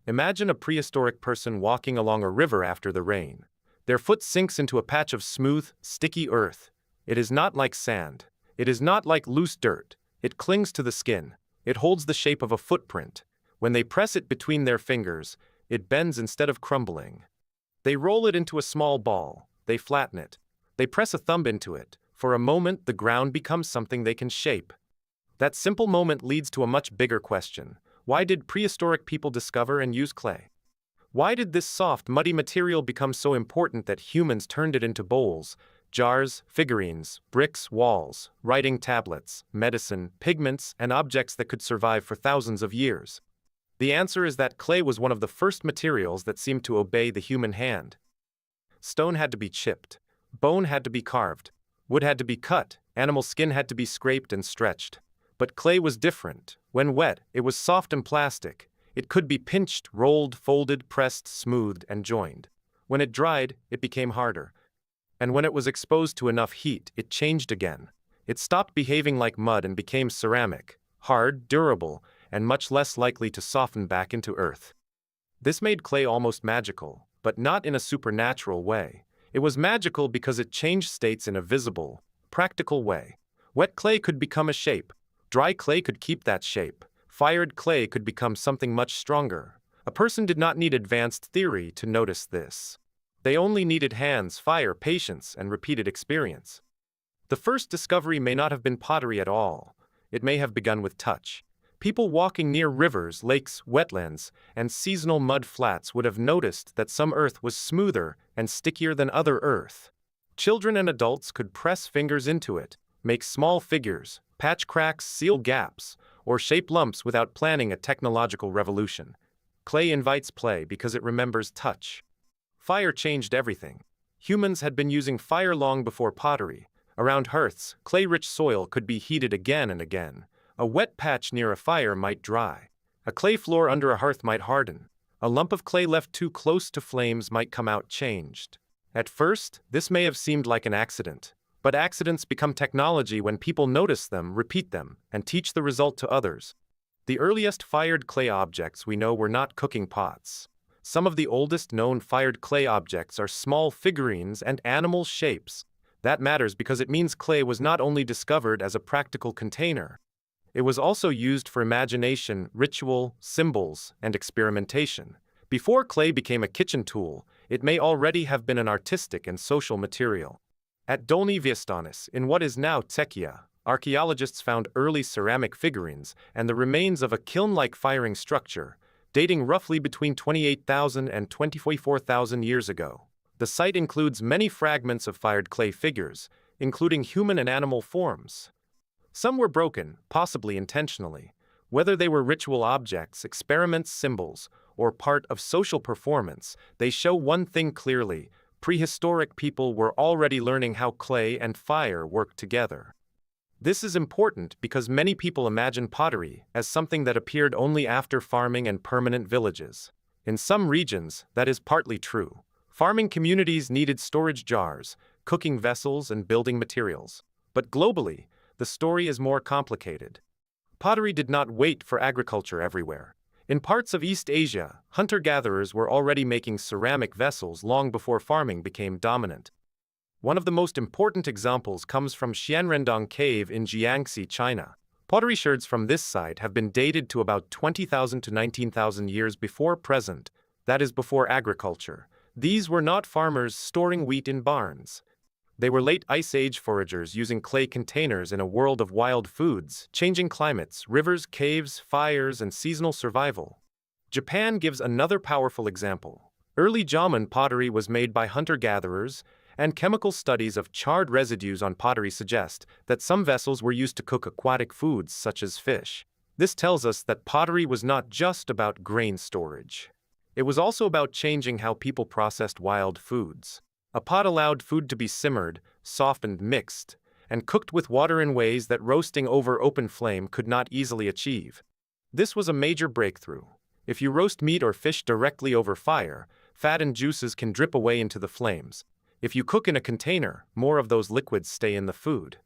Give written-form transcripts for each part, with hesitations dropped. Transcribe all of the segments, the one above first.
Imagine a prehistoric person walking along a river after the rain. Their foot sinks into a patch of smooth, sticky earth. It is not like sand. It is not like loose dirt. It clings to the skin. It holds the shape of a footprint. When they press it between their fingers, it bends instead of crumbling. They roll it into a small ball. They flatten it. They press a thumb into it. For a moment, the ground becomes something they can shape. That simple moment leads to a much bigger question. Why did prehistoric people discover and use clay? Why did this soft, muddy material become so important that humans turned it into bowls, jars, figurines, bricks, walls, writing tablets, medicine, pigments, and objects that could survive for thousands of years? The answer is that clay was one of the first materials that seemed to obey the human hand. Stone had to be chipped. Bone had to be carved. Wood had to be cut. Animal skin had to be scraped and stretched. But clay was different. When wet, it was soft and plastic. It could be pinched, rolled, folded, pressed, smoothed, and joined. When it dried, it became harder. And when it was exposed to enough heat, it changed again. It stopped behaving like mud and became ceramic, hard, durable, and much less likely to soften back into earth. This made clay almost magical, but not in a supernatural way. It was magical because it changed states in a visible, practical way. Wet clay could become a shape. Dry clay could keep that shape. Fired clay could become something much stronger. A person did not need advanced theory to notice this. They only needed hands, fire, patience, and repeated experience. The first discovery may not have been pottery at all. It may have begun with touch. People walking near rivers, lakes, wetlands, and seasonal mud flats would have noticed that some earth was smoother and stickier than other earth. Children and adults could press fingers into it, make small figures, patch cracks, seal gaps, or shape lumps without planning a technological revolution. Clay invites play because it remembers touch. Fire changed everything. Humans had been using fire long before pottery. Around hearths, clay-rich soil could be heated again and again. A wet patch near a fire might dry. A clay floor under a hearth might harden. A lump of clay left too close to flames might come out changed. At first, this may have seemed like an accident. But accidents become technology when people notice them, repeat them, and teach the result to others. The earliest fired clay objects we know were not cooking pots. Some of the oldest known fired clay objects are small figurines and animal shapes. That matters because it means clay was not only discovered as a practical container. It was also used for imagination, ritual, symbols, and experimentation. Before clay became a kitchen tool, it may already have been an artistic and social material. At Dolny Viestanis, in what is now Czechia, archaeologists found early ceramic figurines and the remains of a kiln-like firing structure, dating roughly between 28,000 and 24,000 years ago. The site includes many fragments of fired clay figures, including human and animal forms. Some were broken, possibly intentionally. Whether they were ritual objects, experiments, symbols, or part of social performance, they show one thing clearly: prehistoric people were already learning how clay and fire work together. This is important because many people imagine pottery as something that appeared only after farming and permanent villages. In some regions, that is partly true. Farming communities needed storage jars, cooking vessels, and building materials. But globally, the story is more complicated. Pottery did not wait for agriculture everywhere. In parts of East Asia, hunter-gatherers were already making ceramic vessels long before farming became dominant. One of the most important examples comes from Xianrendong Cave in Jiangxi, China. Pottery sherds from this site have been dated to about 20,000 to 19,000 years before present, that is before agriculture. These were not farmers storing wheat in barns. They were late Ice Age foragers using clay containers in a world of wild foods, changing climates, rivers, caves, fires, and seasonal survival. Japan gives another powerful example. Early Jomon pottery was made by hunter-gatherers, and chemical studies of charred residues on pottery suggest that some vessels were used to cook aquatic foods such as fish. This tells us that pottery was not just about grain storage. It was also about changing how people processed wild foods. A pot allowed food to be simmered, softened, mixed, and cooked with water in ways that roasting over open flame could not easily achieve. This was a major breakthrough. If you roast meat or fish directly over fire, fat and juices can drip away into the flames. If you cook in a container, more of those liquids stay in the food.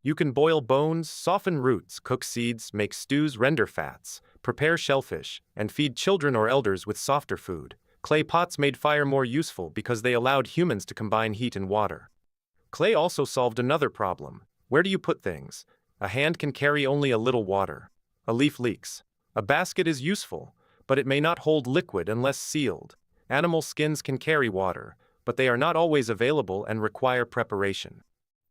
You can boil bones, soften roots, cook seeds, make stews, render fats, prepare shellfish, and feed children or elders with softer food. Clay pots made fire more useful because they allowed humans to combine heat and water. Clay also solved another problem. Where do you put things? A hand can carry only a little water. A leaf leaks. A basket is useful, but it may not hold liquid unless sealed. Animal skins can carry water, but they are not always available and require preparation.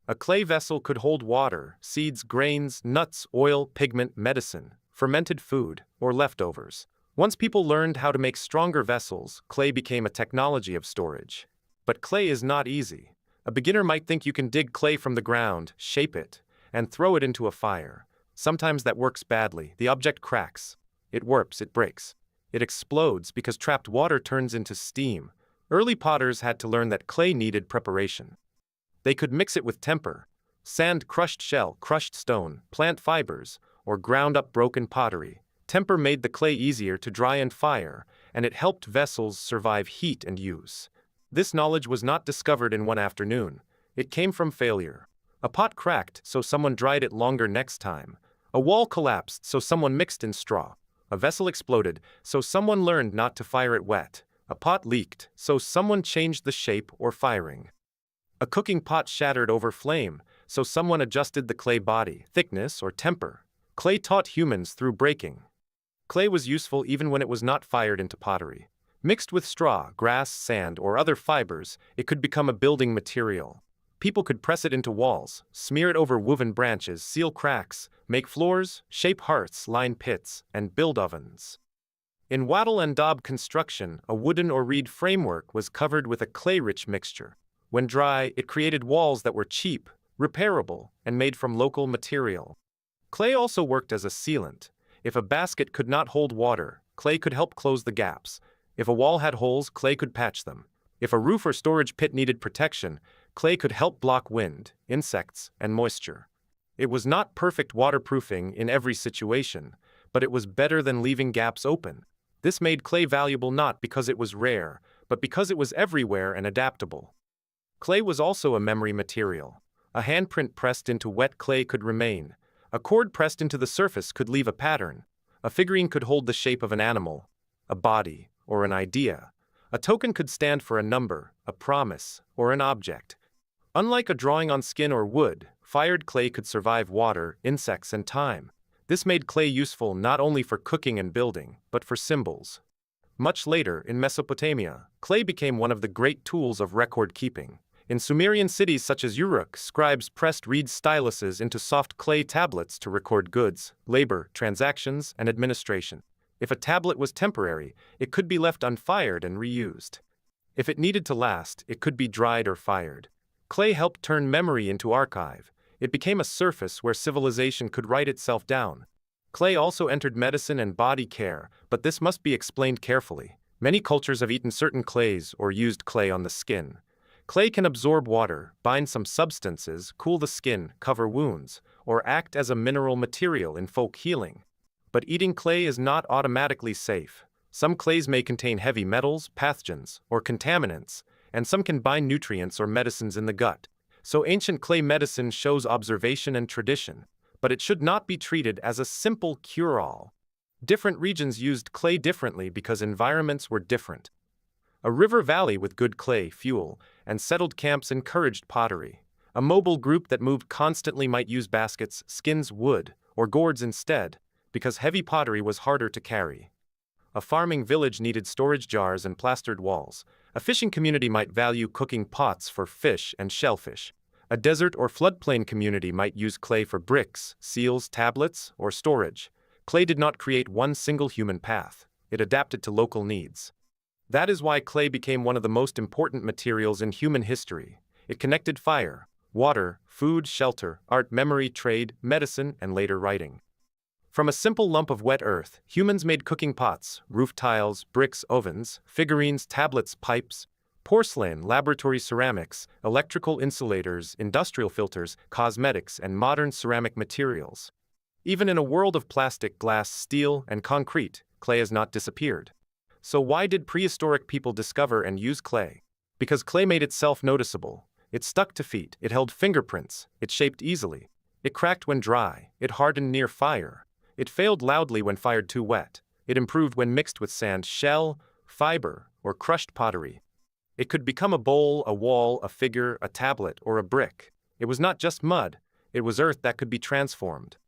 A clay vessel could hold water, seeds, grains, nuts, oil, pigment, medicine, fermented food, or leftovers. Once people learned how to make stronger vessels, clay became a technology of storage. But clay is not easy. A beginner might think you can dig clay from the ground, shape it, and throw it into a fire. Sometimes that works badly. The object cracks. It warps, it breaks. It explodes because trapped water turns into steam. Early potters had to learn that clay needed preparation. They could mix it with temper: sand, crushed shell, crushed stone, plant fibers, or ground up broken pottery. Temper made the clay easier to dry and fire, and it helped vessels survive heat and use. This knowledge was not discovered in one afternoon. It came from failure. A pot cracked, so someone dried it longer next time. A wall collapsed, so someone mixed in straw. A vessel exploded, so someone learned not to fire it wet. A pot leaked, so someone changed the shape or firing. A cooking pot shattered over flame, so someone adjusted the clay body, thickness, or temper. Clay taught humans through breaking. Clay was useful even when it was not fired into pottery. Mixed with straw, grass, sand, or other fibers, it could become a building material. People could press it into walls, smear it over woven branches, seal cracks, make floors, shape hearths, line pits, and build ovens. In wattle and daub construction, a wooden or reed framework was covered with a clay-rich mixture. When dry, it created walls that were cheap, repairable, and made from local material. Clay also worked as a sealant. If a basket could not hold water, clay could help close the gaps. If a wall had holes, clay could patch them. If a roof or storage pit needed protection, clay could help block wind, insects, and moisture. It was not perfect waterproofing in every situation, but it was better than leaving gaps open. This made clay valuable not because it was rare, but because it was everywhere and adaptable. Clay was also a memory material. A handprint pressed into wet clay could remain. A cord pressed into the surface could leave a pattern. A figurine could hold the shape of an animal, a body, or an idea. A token could stand for a number, a promise, or an object. Unlike a drawing on skin or wood, fired clay could survive water, insects, and time. This made clay useful not only for cooking and building, but for symbols. Much later, in Mesopotamia, clay became one of the great tools of record keeping. In Sumerian cities such as Uruk, scribes pressed reed styluses into soft clay tablets to record goods, labor, transactions, and administration. If a tablet was temporary, it could be left unfired and reused. If it needed to last, it could be dried or fired. Clay helped turn memory into archive. It became a surface where civilization could write itself down. Clay also entered medicine and body care, but this must be explained carefully. Many cultures have eaten certain clays or used clay on the skin. Clay can absorb water, bind some substances, cool the skin, cover wounds, or act as a mineral material in folk healing. But eating clay is not automatically safe. Some clays may contain heavy metals, pathogens, or contaminants, and some can bind nutrients or medicines in the gut. So ancient clay medicine shows observation and tradition, but it should not be treated as a simple cure-all. Different regions used clay differently because environments were different. A river valley with good clay, fuel, and settled camps encouraged pottery. A mobile group that moved constantly might use baskets, skins, wood, or gourds instead, because heavy pottery was harder to carry. A farming village needed storage jars and plastered walls. A fishing community might value cooking pots for fish and shellfish. A desert or floodplain community might use clay for bricks, seals, tablets, or storage. Clay did not create one single human path. It adapted to local needs. That is why clay became one of the most important materials in human history. It connected fire, water, food, shelter, art, memory, trade, medicine, and later writing. From a simple lump of wet earth, humans made cooking pots, roof tiles, bricks, ovens, figurines, tablets, pipes, porcelain, laboratory ceramics, electrical insulators, industrial filters, cosmetics, and modern ceramic materials. Even in a world of plastic, glass, steel, and concrete, clay has not disappeared. So why did prehistoric people discover and use clay? Because clay made itself noticeable. It stuck to feet, it held fingerprints, it shaped easily. It cracked when dry, it hardened near fire. It failed loudly when fired too wet. It improved when mixed with sand, shell, fiber, or crushed pottery. It could become a bowl, a wall, a figure, a tablet, or a brick. It was not just mud, it was earth that could be transformed.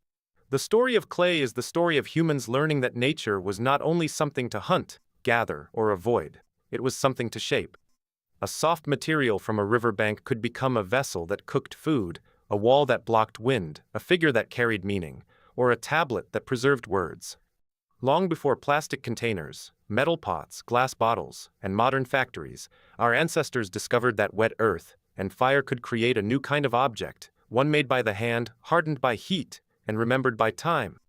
The story of clay is the story of humans learning that nature was not only something to hunt, gather, or avoid, it was something to shape. A soft material from a riverbank could become a vessel that cooked food, a wall that blocked wind, a figure that carried meaning, or a tablet that preserved words. Long before plastic containers, metal pots, glass bottles, and modern factories, our ancestors discovered that wet earth and fire could create a new kind of object, one made by the hand, hardened by heat, and remembered by time.